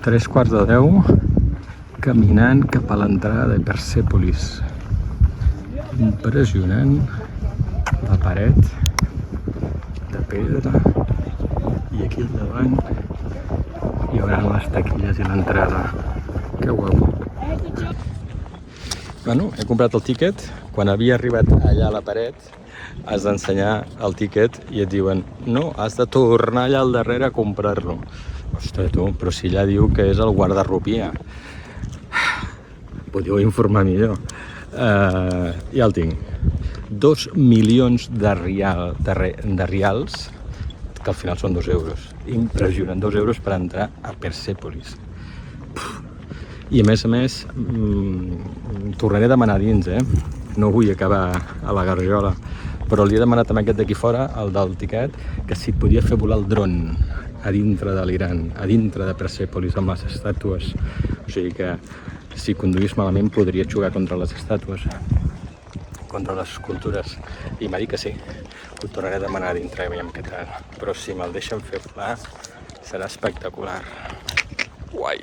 3:15, caminant cap a l'entrada de Persèpolis. Impressionant la paret de pedra, i aquí al davant hi haurà les taquilles i l'entrada. Que guapo. Bueno, he comprat el tíquet. Quan havia arribat allà a la paret has d'ensenyar el tíquet i et diuen no, has de tornar allà al darrere a comprar-lo. Ostres, tu, però si allà diu que és el guardarropia. Podeu informar millor. Ja el tinc. 2 milions de rials, que al final són 2 euros. Impressionant, 2 euros per entrar a Persèpolis. I a més, tornaré a demanar dins, No vull acabar a la garjola, però li he demanat a aquest d'aquí fora, el del tiquet, que si podia fer volar el dron a dintre de l'Iran, a dintre de Persèpolis, amb les estàtues. O sigui que si conduís malament podria jugar contra les estàtues, contra les escultures. I m'ha dit que sí. Ho tornaré a demanar a dintre i veiem què tal. Però si me'l deixen fer volar, serà espectacular. Guai!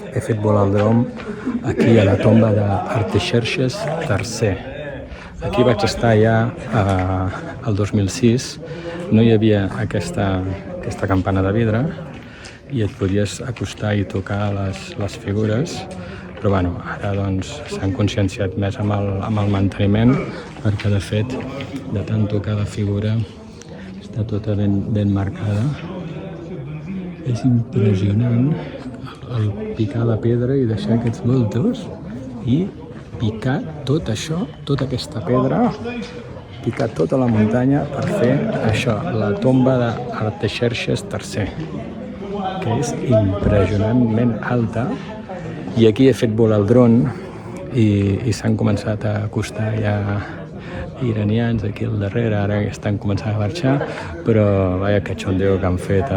He fet volar el dron aquí a la tomba d'Artaxerxes III. Aquí vaig estar ja el 2006. No hi havia aquesta campana de vidre i et podies acostar i tocar les figures, però bueno, ara doncs s'han conscienciat més amb el manteniment, perquè de fet de tant tocar la figura està tota ben marcada. És impressionant el picar la pedra i deixar aquests voltos i picar tot això, tota aquesta pedra, picar tota la muntanya per fer això, la tomba d'Artaxerxes III, que és impressionantment alta. I aquí he fet volar el dron i s'han començat a acostar ja iranians aquí al darrere, ara estan començant a marxar, però vaya cachondeo que han fet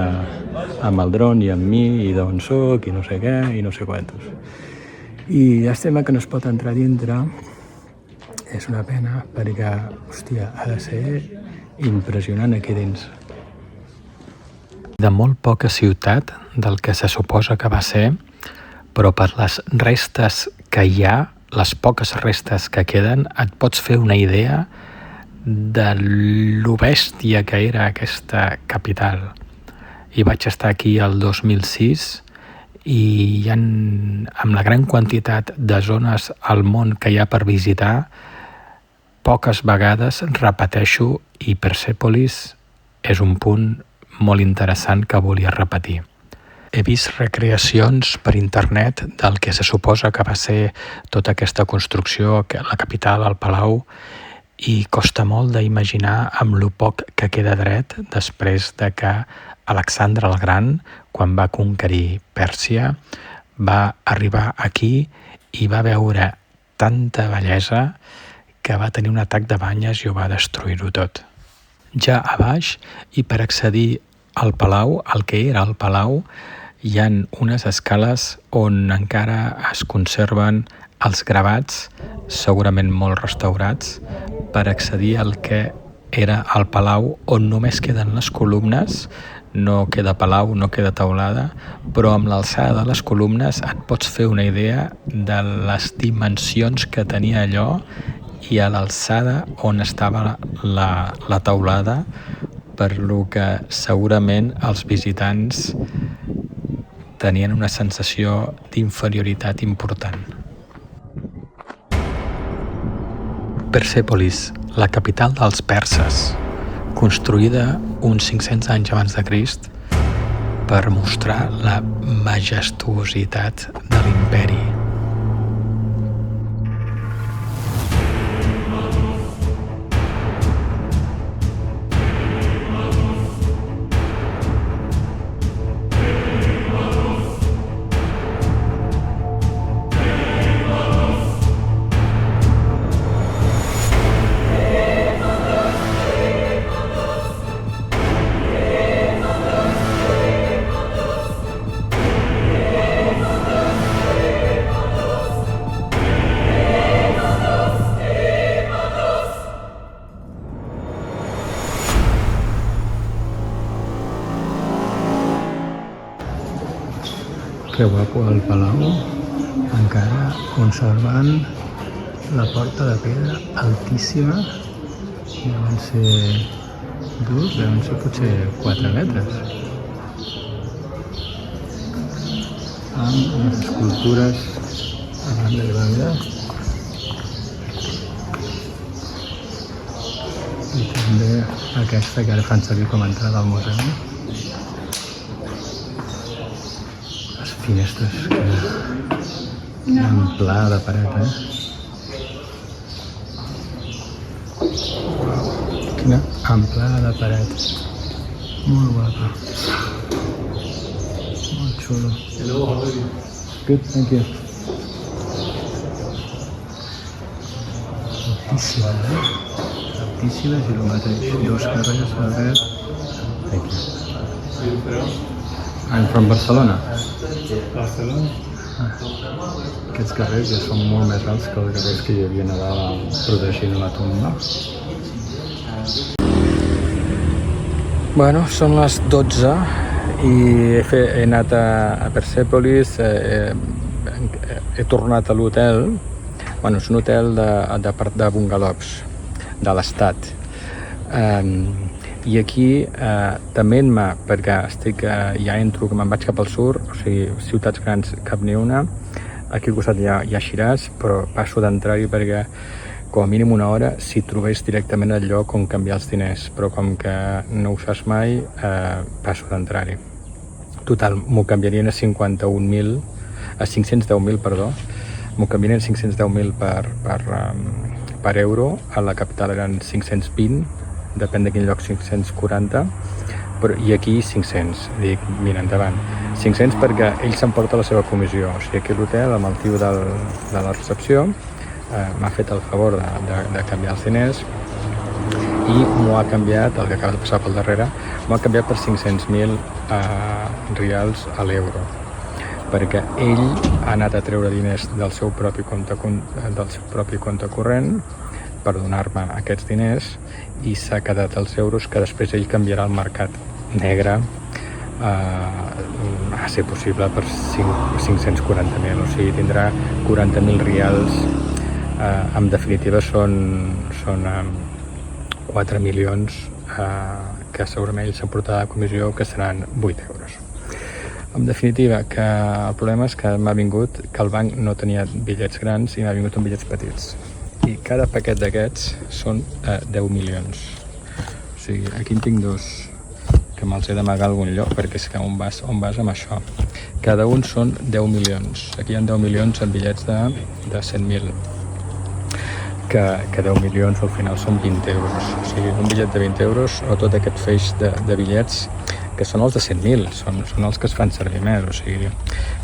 amb el dron i amb mi, i d'on soc, i no sé què, i no sé quantos. I llàstima que no es pot entrar dintre, és una pena, perquè, hòstia, ha de ser impressionant aquí dins. De molt poca ciutat del que se suposa que va ser, però per les restes que hi ha, les poques restes que queden, et pots fer una idea de lo bèstia que era aquesta capital. I vaig estar aquí el 2006 i hi ha, amb la gran quantitat de zones al món que hi ha per visitar, poques vegades repeteixo, i Persèpolis és un punt molt interessant que volia repetir. He vist recreacions per internet del que se suposa que va ser tota aquesta construcció, la capital, el palau, i costa molt d'imaginar amb lo poc que queda dret després de que Alexandre el Gran, quan va conquerir Pèrsia, va arribar aquí i va veure tanta bellesa que va tenir un atac de banyes i ho va destruir-ho tot. Ja a baix, i per accedir al Palau, el que era el Palau, hi ha unes escales on encara es conserven els gravats, segurament molt restaurats, per accedir al que era el Palau, on només queden les columnes, no queda palau, no queda teulada, però amb l'alçada de les columnes et pots fer una idea de les dimensions que tenia allò i a l'alçada on estava la teulada, per lo que segurament els visitants tenien una sensació d'inferioritat important. Persèpolis, la capital dels perses, construïda uns 500 anys abans de Crist per mostrar la majestuositat de l'imperi. Que guapo el Palau, encara conservant la porta de pedra altíssima, deuen ser durs, deuen ser potser 4 metres, amb unes escultures a banda de banda i també aquesta que ara fan servir com a entrada al museu. Finestres que en pla de paret, Quina amplada de paret. Molt guapa. Molt xulo. Good, thank you. Altíssima, altíssima i el mateix. 2 carrers a dret. Thank you. I'm from Barcelona. Barcelona? Aquests carrers ja són molt més alts que els carrers que hi havia a dalt protegint la tomba. Bueno, són les 12 i he anat a Persèpolis, he tornat a l'hotel. Bueno, és un hotel de bungalows de l'estat. I aquí tement-me, perquè ja entro, que me'n vaig cap al sud, o sigui, ciutats grans cap ni una. Aquí al costat hi ha Shiraz, però passo d'entrar-hi perquè com a mínim una hora si trobés directament el lloc on canviar els diners, però com que no ho saps mai, passo d'entrar-hi. Total, m'ho canviarien a 510.000, perdó, m'ho canviarien a 510.000 per euro, a la capital eren 520, depèn de quin lloc, 540, però, i aquí 500. Dic, mira, endavant. 500 perquè ell s'emporta la seva comissió. O sigui, aquí a l'hotel, amb el tio de la recepció, m'ha fet el favor de canviar els diners i m'ho ha canviat, el que acaba de passar pel darrere, m'ho ha canviat per 500.000 rials a l'euro, perquè ell ha anat a treure diners del seu propi compte corrent per donar-me aquests diners i s'ha quedat els euros que després ell canviarà al mercat negre a ser possible per 540.000, o sigui, tindrà 40.000 rials. En definitiva són 4 milions que segurament ell s'emportarà de comissió, que seran 8 euros. En definitiva, que el problema és que m'ha vingut que el banc no tenia bitllets grans i m'ha vingut amb bitllets petits. I cada paquet d'aquests són 10 milions. O sigui, aquí en tinc 2, que me'ls he d'amagar a algun lloc, perquè és que on vas amb això. Cada un són 10 milions. Aquí hi ha 10 milions en bitllets de 100.000. Que 10 milions al final són 20 euros. O sigui, un bitllet de 20 euros o tot aquest feix de bitllets que són els de 100.000, són els que es fan servir més. O sigui,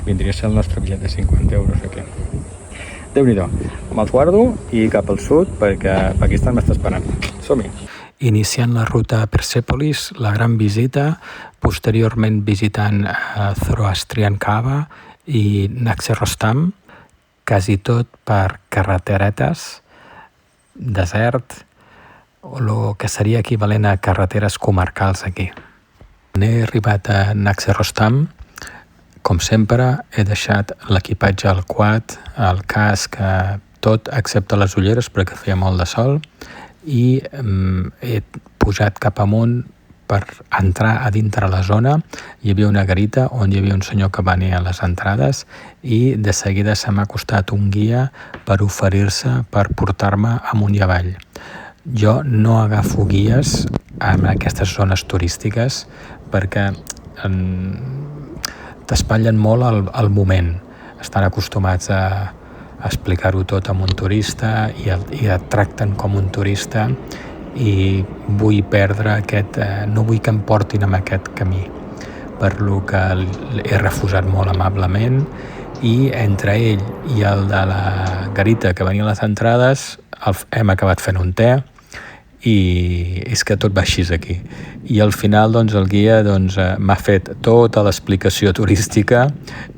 vindria a ser el nostre bitllet de 50 euros aquí. Déu-n'hi-do, me'ls guardo i cap al sud perquè Pakistan m'està esperant. Som-hi! iniciant la ruta a Persèpolis, la gran visita, posteriorment visitant Zoroastrian Cava i Naxxerostam, quasi tot per carreteretes, desert, o el que seria equivalent a carreteres comarcals aquí. Quan he arribat a Naxxerostam, com sempre, he deixat l'equipatge al quad, el casc, tot, excepte les ulleres perquè feia molt de sol, i he pujat cap amunt per entrar a dintre la zona. Hi havia una garita on hi havia un senyor que venia a les entrades i de seguida se m'ha acostat un guia per oferir-se per portar-me amunt i avall. Jo no agafo guies en aquestes zones turístiques perquè t'espatllen molt el moment. Estan acostumats a explicar-ho tot amb un turista i et tracten com un turista i vull perdre no vull que em portin en aquest camí, per lo que he refusat molt amablement, i entre ell i el de la garita que venia a les entrades hem acabat fent un te i és que tot va així aquí. I al final el guia m'ha fet tota l'explicació turística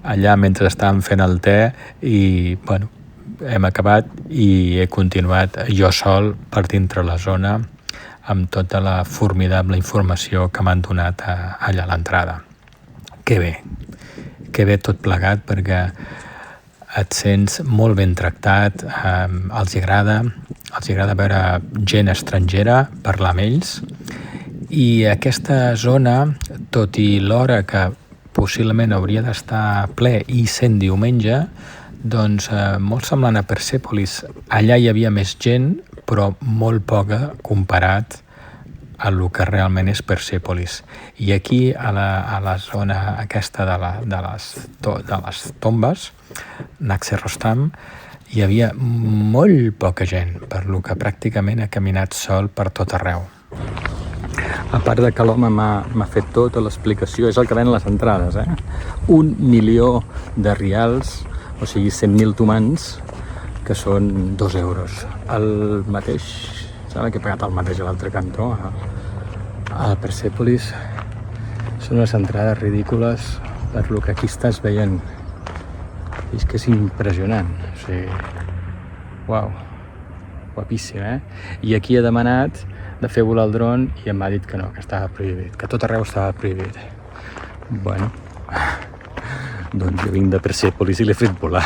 allà mentre estàvem fent el te i hem acabat i he continuat jo sol per dintre la zona amb tota la formidable informació que m'han donat allà a l'entrada. Que bé tot plegat perquè et sents molt ben tractat, els agrada veure gent estrangera, parlar amb ells, i aquesta zona, tot i l'hora que possiblement hauria d'estar ple i sent diumenge, molt semblant a Persèpolis. Allà hi havia més gent, però molt poca comparat a el que realment és Persèpolis. I aquí, a la zona aquesta de les tombes, Naxxerostam, hi havia molt poca gent, per lo que pràcticament he caminat sol per tot arreu. A part de que l'home m'ha fet tota l'explicació, és el que ven les entrades, 1.000.000 de rials, o sigui 100.000 tomans, que són 2 euros. El mateix, sembla que he pagat el mateix a l'altre cantó, a Persèpolis. Són unes entrades ridícules per lo que aquí estàs veient. És que és impressionant, o sigui, uau, guapíssim, I aquí he demanat de fer volar el dron i em va dit que no, que estava prohibit, que tot arreu estava prohibit. Bueno, doncs jo vinc de Persèpolis i l'he fet volar.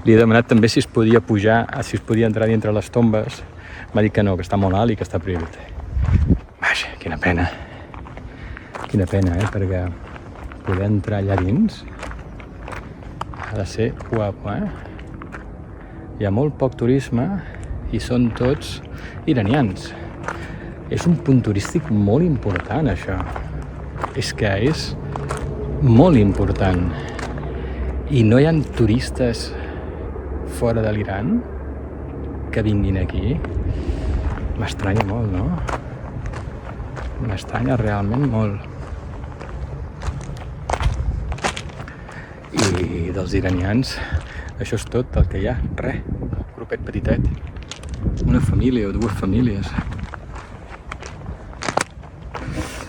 Li he demanat també si es podia pujar, si es podia entrar dintre les tombes. M'ha dit que no, que està molt alt i que està prohibit. Vaja, quina pena, perquè poder entrar allà dins ha de ser guapo, Hi ha molt poc turisme i són tots iranians. És un punt turístic molt important, això. És que és molt important. I no hi ha turistes fora de l'Iran que vinguin aquí. M'estranya molt, no? M'estranya realment molt. I dels iranians, això és tot el que hi ha. Res, un grupet petitet. Una família o 2 famílies.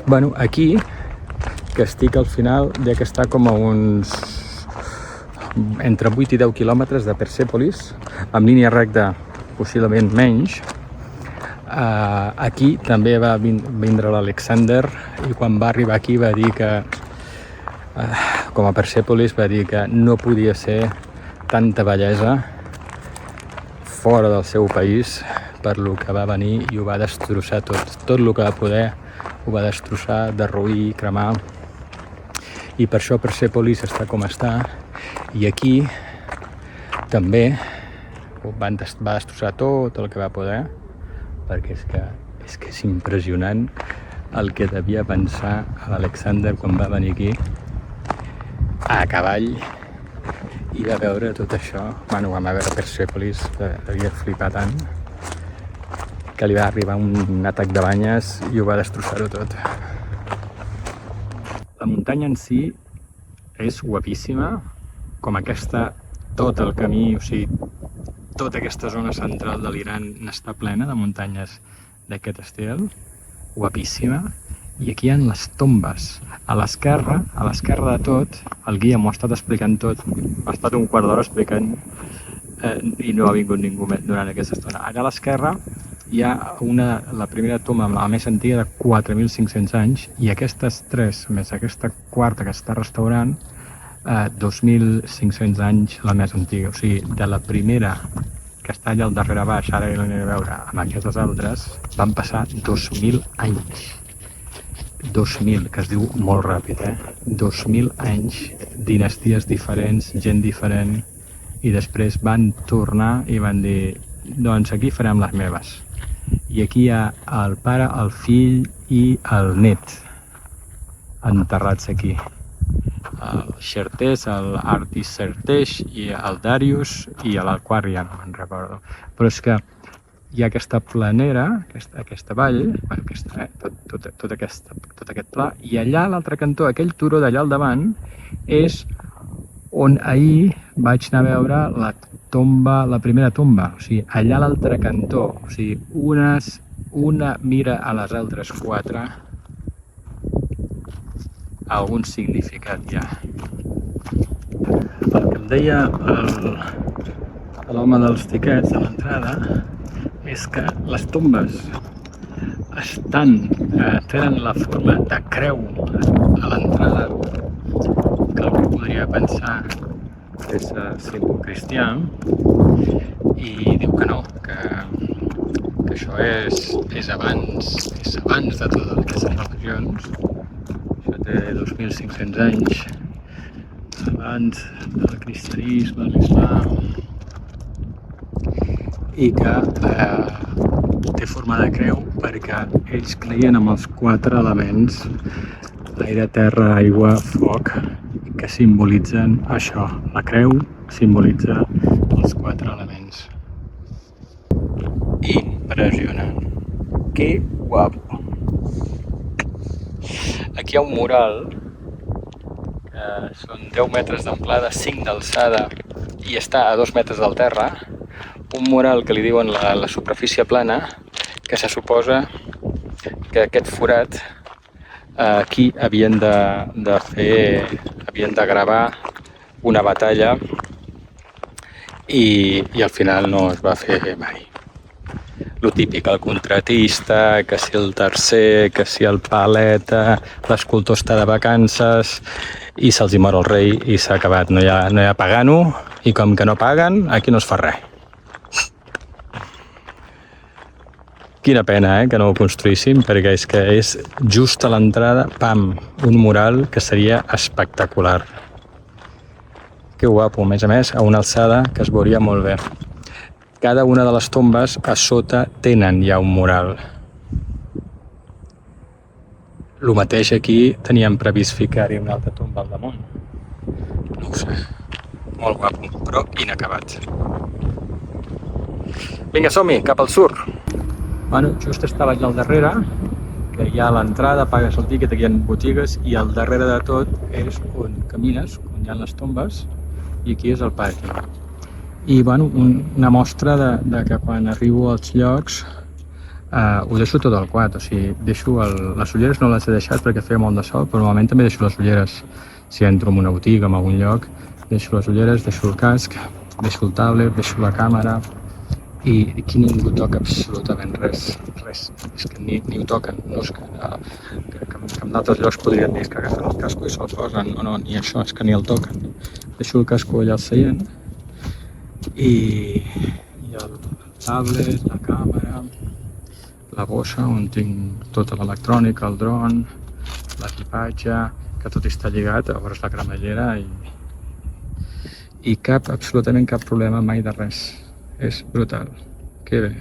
Bueno, aquí, que estic al final, de que està com a uns entre 8 i 10 quilòmetres de Persèpolis, amb línia recta possiblement menys. Aquí també va vindre l'Alexander i quan va arribar aquí va dir que com a Persèpolis va dir que no podia ser tanta bellesa fora del seu país, per lo que va venir i ho va destrossar tot el que va poder ho va destrossar, derruir, cremar, i per això Persèpolis està com està. I aquí també va destrossar tot el que va poder, perquè és que és impressionant el que devia pensar l'Alexander quan va venir aquí a cavall i va veure tot això. Bueno, vam veure Persèpolis, devia flipar tant que li va arribar un atac de banyes i ho va destrossar-ho tot. La muntanya en si és guapíssima, com aquesta, tot el camí, o sigui, tota aquesta zona central de l'Iran n'està plena de muntanyes d'aquest estil, guapíssima, i aquí hi ha les tombes. A l'esquerra de tot, el guia m'ho ha estat explicant tot, ha estat un quart d'hora explicant i no ha vingut ningú durant aquesta estona. Allà a l'esquerra hi ha la primera tomba, la més antiga, de 4.500 anys, i aquestes tres, més aquesta quarta que està restaurant, 2.500 anys la més antiga. O sigui, de la primera que està allà al darrere baix, ara ja l'aniré a veure, amb aquestes altres, van passar 2.000 anys. 2.000, que es diu molt ràpid, 2.000 anys, dinasties diferents, gent diferent, i després van tornar i van dir, doncs aquí farem les meves. I aquí hi ha el pare, el fill i el net enterrats aquí. El Xertés, l'Artaxerxes i el Darius i l'Aquari, ja no me'n recordo. Però és que hi ha aquesta planera, aquesta vall, tot aquest pla, i allà a l'altre cantó, aquell turó d'allà al davant, és on ahir vaig anar a veure la primera tomba. O sigui, allà a l'altre cantó, o sigui, una mira a les altres quatre, algun significat hi ha. El que em deia l'home dels tiquets a l'entrada és que les tombes tenen la forma de creu a l'entrada, que algú podria pensar que és símbol cristià, i diu que no, que això és abans de totes aquestes religions. Això té 2.500 anys abans del cristianisme, l'islam, i que té forma de creu perquè ells creien en els 4 elements: aire, terra, aigua, foc, que simbolitzen això. La creu simbolitza els 4 elements. Impressionant. Que guapo. Aquí hi ha un mural que són 10 metres d'amplada, 5 d'alçada i està a 2 metres del terra. Un mural que li diuen la superfície plana, que se suposa que aquest forat aquí havien de gravar una batalla i al final no es va fer mai. Lo típic, el contratista, que si el tercer, que si el paleta, l'escultor està de vacances i se'ls hi mor el rei i s'ha acabat. No hi ha pagant-ho, i com que no paguen, aquí no es fa res. Quina pena, que no ho construïssin, perquè és que és just a l'entrada, pam, un mural que seria espectacular. Que guapo, a més, a una alçada que es veuria molt bé. Cada una de les tombes a sota tenen ja un mural. El mateix aquí teníem previst ficar-hi una altra tomba al damunt. No ho sé, molt guapo, però inacabat. Vinga, som-hi, cap al sud. Bueno, just estava allà al darrere, que hi ha l'entrada, pagues el tiquet, aquí hi ha botigues, i al darrere de tot és on camines, on hi ha les tombes, i aquí és el pàrquing. I bueno, una mostra de que quan arribo als llocs ho deixo tot al quad, o sigui, deixo les ulleres no les he deixat perquè feia molt de sol, però normalment també deixo les ulleres. Si entro en una botiga, en algun lloc, deixo les ulleres, deixo el casc, deixo el tablet, deixo la càmera, i aquí ningú toca absolutament res. És que ni ho toquen. No és que en d'altres llocs podrien dir que agafen el casco i se'ls posen. No, ni això, és que ni el toquen. Deixo el casco allà al seient i el tablet, la càmera, la bossa on tinc tota l'electrònica, el dron, l'equipatge, que tot està lligat, obres la cremallera i absolutament cap problema mai de res. És brutal. Que bé.